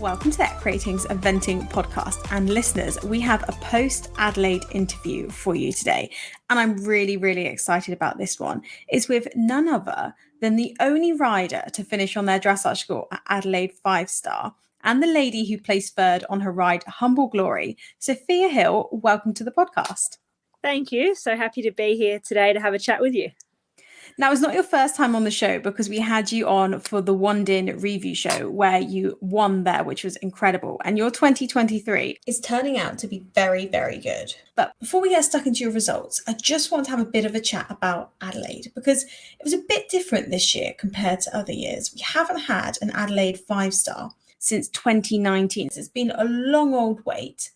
Welcome to the Creating's Eventing podcast. And listeners, we have a post-Adelaide interview for you today. And I'm really, really excited about this one. It's with none other than the only rider to finish on their dressage score at Adelaide 5-star and the lady who placed third on her ride Humble Glory. Sophia Hill, welcome to the podcast. Thank you. So happy to be here today to have a chat with you. Now, it's not your first time on the show because we had you on for the Wandin review show where you won there, which was incredible. And your 2023 is turning out to be very, very good. But before we get stuck into your results, I just want to have a bit of a chat about Adelaide because it was a bit different this year compared to other years. We haven't had an Adelaide 5-star since 2019. So it's been a long old wait.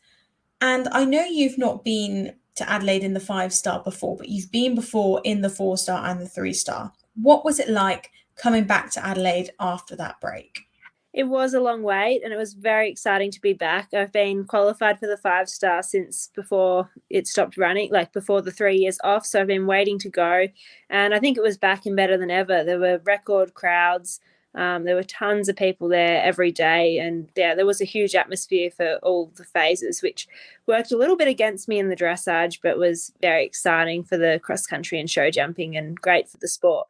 And I know you've not been to Adelaide in the 5-star before, but you've been before in the 4-star and the 3-star. What was it like coming back to Adelaide after that break? It was a long wait and it was very exciting to be back. I've been qualified for the 5-star since before it stopped running, like before the 3 years off. So I've been waiting to go. And I think it was back and better than ever. There were record crowds. There were tons of people there every day. And yeah, there was a huge atmosphere for all the phases, which worked a little bit against me in the dressage, but was very exciting for the cross country and show jumping and great for the sport.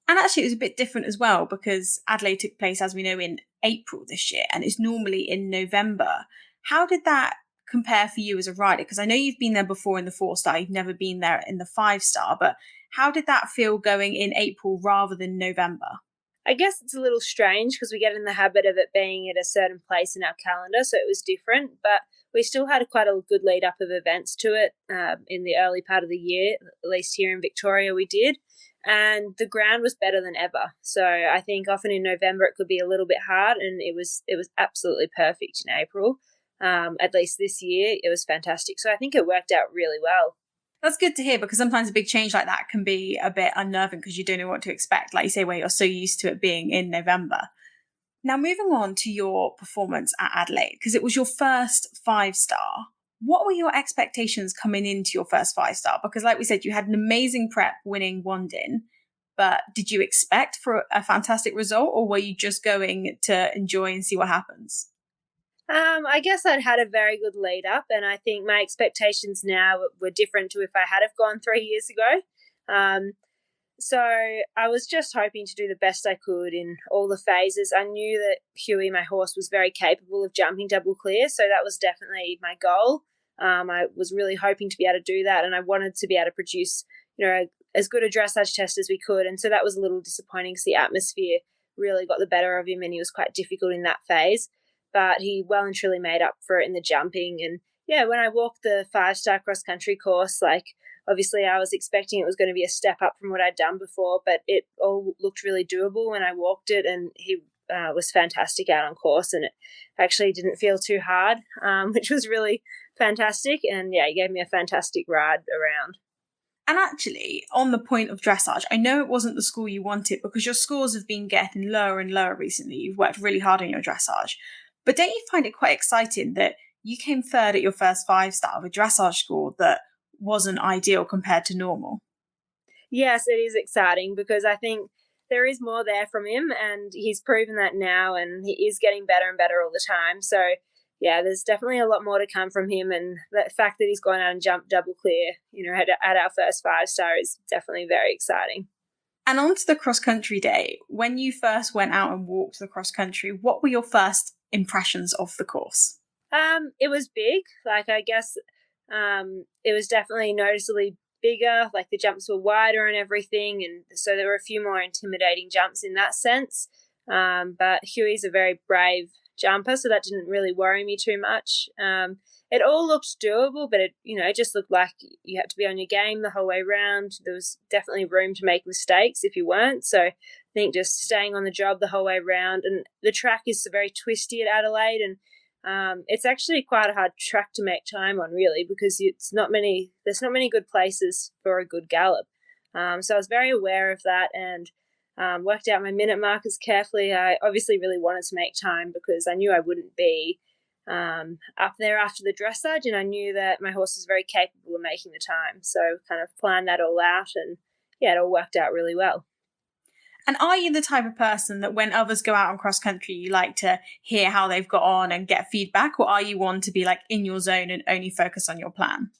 And actually, it was a bit different as well because Adelaide took place, as we know, in April this year, and it's normally in November. How did that compare for you as a rider? Because I know you've been there before in the 4-star, you've never been there in the 5-star, but how did that feel going in April rather than November? I guess it's a little strange because we get in the habit of it being at a certain place in our calendar, so it was different, but we still had quite a good lead up of events to it in the early part of the year, at least here in Victoria we did, and the ground was better than ever. So I think often in November it could be a little bit hard, and it was absolutely perfect in April. At least this year it was fantastic. So I think it worked out really well. That's good to hear because sometimes a big change like that can be a bit unnerving because you don't know what to expect, like you say, where you're so used to it being in November. Now, moving on to your performance at Adelaide, because it was your first 5-star. What were your expectations coming into your first 5-star? Because like we said, you had an amazing prep winning Wandin, but did you expect for a fantastic result or were you just going to enjoy and see what happens? I guess I'd had a very good lead up, and I think my expectations now were different to if I had have gone 3 years ago. So I was just hoping to do the best I could in all the phases. I knew that Huey, my horse, was very capable of jumping double clear, so that was definitely my goal. I was really hoping to be able to do that, and I wanted to be able to produce, as good a dressage test as we could. And so that was a little disappointing because the atmosphere really got the better of him, and he was quite difficult in that phase. But he well and truly made up for it in the jumping. And yeah, when I walked the 5-star cross country course, obviously I was expecting it was going to be a step up from what I'd done before, but it all looked really doable when I walked it, and he was fantastic out on course, and it actually didn't feel too hard, which was really fantastic. And yeah, he gave me a fantastic ride around. And actually, on the point of dressage, I know it wasn't the score you wanted because your scores have been getting lower and lower recently. You've worked really hard on your dressage. But don't you find it quite exciting that you came third at your first 5-star with a dressage score that wasn't ideal compared to normal? Yes, it is exciting because I think there is more there from him, and he's proven that now, and he is getting better and better all the time. So yeah, there's definitely a lot more to come from him, and the fact that he's gone out and jumped double clear, at our first 5-star is definitely very exciting. And on to the cross country day. When you first went out and walked the cross country, what were your first impressions of the course? It was big. I guess it was definitely noticeably bigger. The jumps were wider and everything, and so there were a few more intimidating jumps in that sense. But Huey's a very brave jumper, so that didn't really worry me too much. It all looked doable, but it just looked like you had to be on your game the whole way around. There was definitely room to make mistakes if you weren't. So I think just staying on the job the whole way around. And the track is very twisty at Adelaide, and it's actually quite a hard track to make time on, really, because there's not many good places for a good gallop. So I was very aware of that and worked out my minute markers carefully. I obviously really wanted to make time because I knew I wouldn't be up there after the dressage, and I knew that my horse was very capable of making the time. So kind of planned that all out, and yeah, it all worked out really well. And are you the type of person that when others go out on cross country, you like to hear how they've got on and get feedback? Or are you one to be like in your zone and only focus on your plan?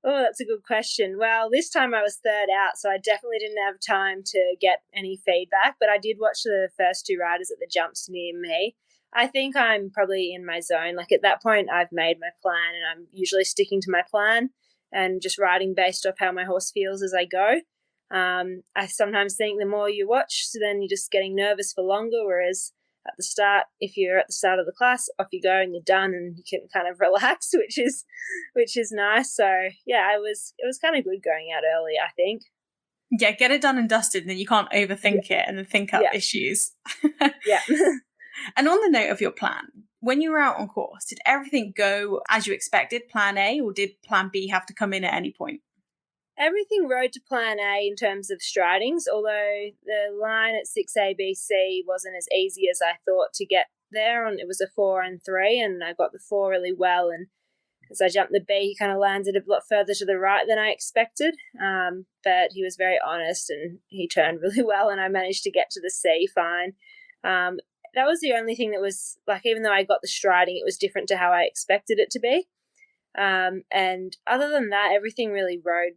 Oh, that's a good question. Well, this time I was third out, so I definitely didn't have time to get any feedback, but I did watch the first two riders at the jumps near me. I think I'm probably in my zone. Like at that point, I've made my plan and I'm usually sticking to my plan and just riding based off how my horse feels as I go. I sometimes think the more you watch, so then you're just getting nervous for longer, whereas at the start, if you're at the start of the class, off you go and you're done and you can kind of relax, which is nice. So yeah, it was kind of good going out early, I think. Yeah, get it done and dusted, and then you can't Yeah. overthink it and then think up Yeah. issues. Yeah. And on the note of your plan, when you were out on course, did everything go as you expected, plan A, or did plan B have to come in at any point? Everything rode to plan A in terms of stridings, although the line at 6ABC wasn't as easy as I thought to get there. And it was a 4 and 3, and I got the 4 really well. And as I jumped the B, he kind of landed a lot further to the right than I expected. But he was very honest and he turned really well, and I managed to get to the C fine. That was the only thing that was like, even though I got the striding, it was different to how I expected it to be. And other than that, everything really rode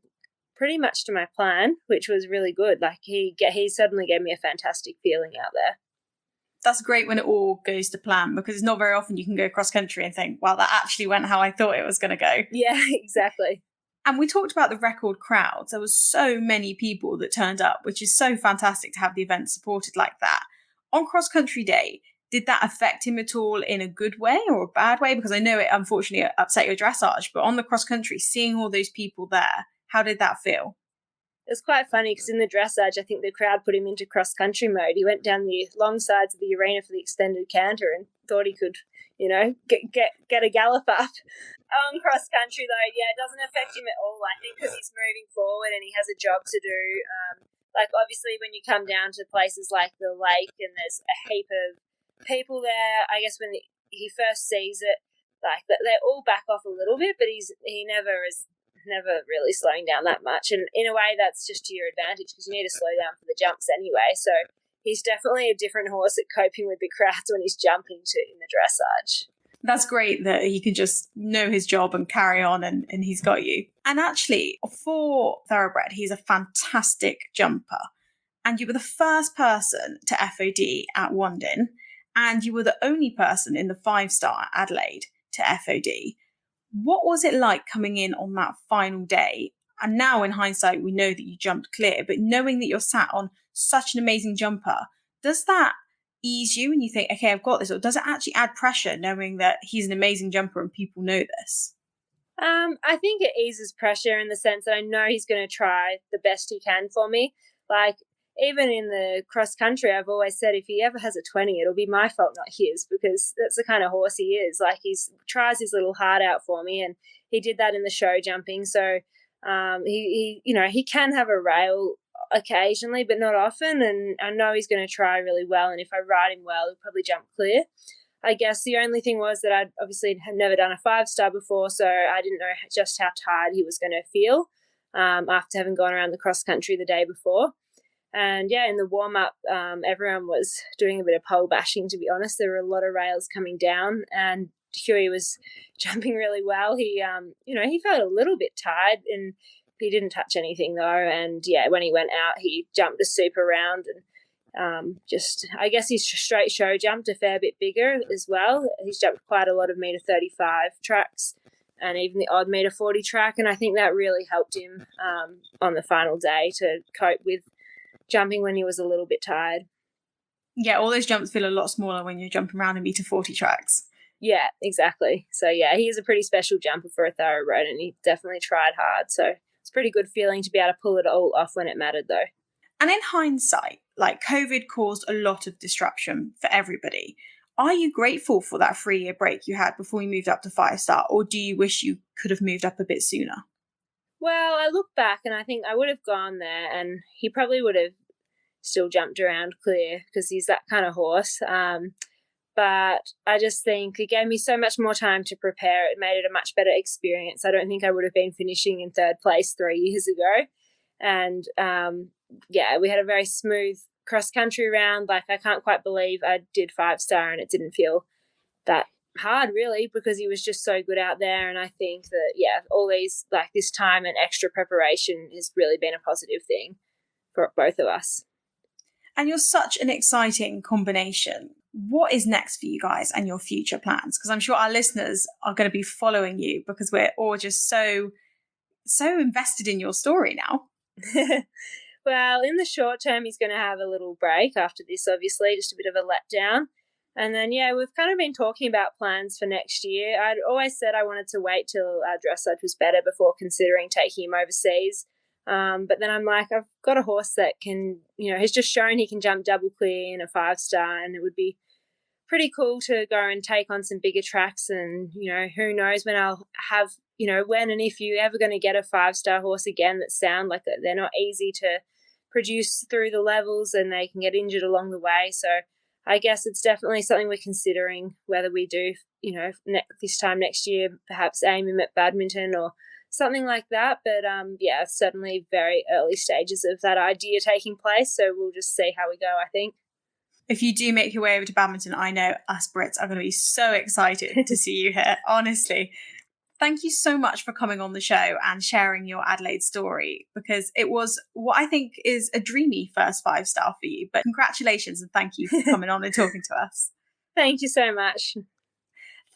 pretty much to my plan, which was really good. Like he suddenly gave me a fantastic feeling out there. That's great when it all goes to plan, because it's not very often you can go cross country and think, well, that actually went how I thought it was going to go. Yeah, exactly. And we talked about the record crowds. There was so many people that turned up, which is so fantastic to have the event supported like that. On cross country day, did that affect him at all in a good way or a bad way? Because I know it unfortunately upset your dressage, but on the cross country, seeing all those people there, how did that feel? It was quite funny because in the dressage, I think the crowd put him into cross-country mode. He went down the long sides of the arena for the extended canter and thought he could, get a gallop up. Cross-country, though, yeah, it doesn't affect him at all, I think, because he's moving forward and he has a job to do. Obviously, when you come down to places like the lake and there's a heap of people there, I guess when he first sees it, like, they all back off a little bit, but he never really slowing down that much. And in a way, that's just to your advantage because you need to slow down for the jumps anyway. So he's definitely a different horse at coping with the crowds when he's jumping to in the dressage. That's great that he can just know his job and carry on and he's got you. And actually, for Thoroughbred, he's a fantastic jumper. And you were the first person to FOD at Wandin, and you were the only person in the 5-star at Adelaide to FOD. What was it like coming in on that final day? And now in hindsight, we know that you jumped clear, but knowing that you're sat on such an amazing jumper, does that ease you and you think, okay, I've got this? Or does it actually add pressure knowing that he's an amazing jumper and people know this? I think it eases pressure in the sense that I know he's going to try the best he can for me. Like, even in the cross country, I've always said if he ever has a 20, it'll be my fault, not his, because that's the kind of horse he is. Like, he tries his little heart out for me, and he did that in the show jumping. So he can have a rail occasionally, but not often. And I know he's going to try really well. And if I ride him well, he'll probably jump clear. I guess the only thing was that I obviously had never done a 5-star before, so I didn't know just how tired he was going to feel after having gone around the cross country the day before. And yeah, in the warm up, everyone was doing a bit of pole bashing, to be honest. There were a lot of rails coming down, and Huey was jumping really well. He felt a little bit tired, and he didn't touch anything though. And yeah, when he went out, he jumped the super round, and I guess he's straight show jumped a fair bit bigger as well. He's jumped quite a lot of metre 35 tracks and even the odd metre 40 track, and I think that really helped him on the final day to cope with jumping when he was a little bit tired. Yeah, all those jumps feel a lot smaller when you're jumping around in metre 40 tracks. Yeah, exactly. So yeah, he is a pretty special jumper for a thoroughbred, and he definitely tried hard. So it's a pretty good feeling to be able to pull it all off when it mattered though. And in hindsight, like, COVID caused a lot of disruption for everybody. Are you grateful for that 3-year break you had before you moved up to 5-star, or do you wish you could have moved up a bit sooner? Well, I look back and I think I would have gone there, and he probably would have still jumped around clear because he's that kind of horse. But I just think it gave me so much more time to prepare. It made it a much better experience. I don't think I would have been finishing in 3rd place 3 years ago. And we had a very smooth cross country round, like, I can't quite believe I did 5-star and it didn't feel that hard, really, because he was just so good out there. And I think that, yeah, all these, like, this time and extra preparation has really been a positive thing for both of us. And you're such an exciting combination. What is next for you guys and your future plans? Because I'm sure our listeners are going to be following you because we're all just so invested in your story now. Well, in the short term, he's going to have a little break after this, obviously, just a bit of a letdown. And then, yeah, we've kind of been talking about plans for next year. I'd always said I wanted to wait till our dressage was better before considering taking him overseas. But then I'm like, I've got a horse that can, has just shown he can jump double clear in a 5-star, and it would be pretty cool to go and take on some bigger tracks. And, who knows when I'll have, when and if you're ever going to get a 5-star horse again that sound like they're not easy to produce through the levels and they can get injured along the way. So I guess it's definitely something we're considering, whether we do, this time next year, perhaps aim him at badminton or something like that. But yeah, certainly very early stages of that idea taking place. So we'll just see how we go, I think. If you do make your way over to badminton, I know us Brits are going to be so excited to see you here, honestly. Thank you so much for coming on the show and sharing your Adelaide story, because it was what I think is a dreamy first 5-star for you. But congratulations and thank you for coming on and talking to us. Thank you so much.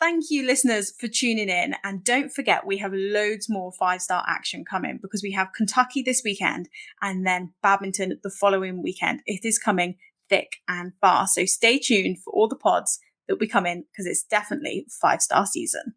Thank you, listeners, for tuning in. And don't forget, we have loads more 5-star action coming because we have Kentucky this weekend and then badminton the following weekend. It is coming thick and fast. So stay tuned for all the pods that will be coming because it's definitely 5-star season.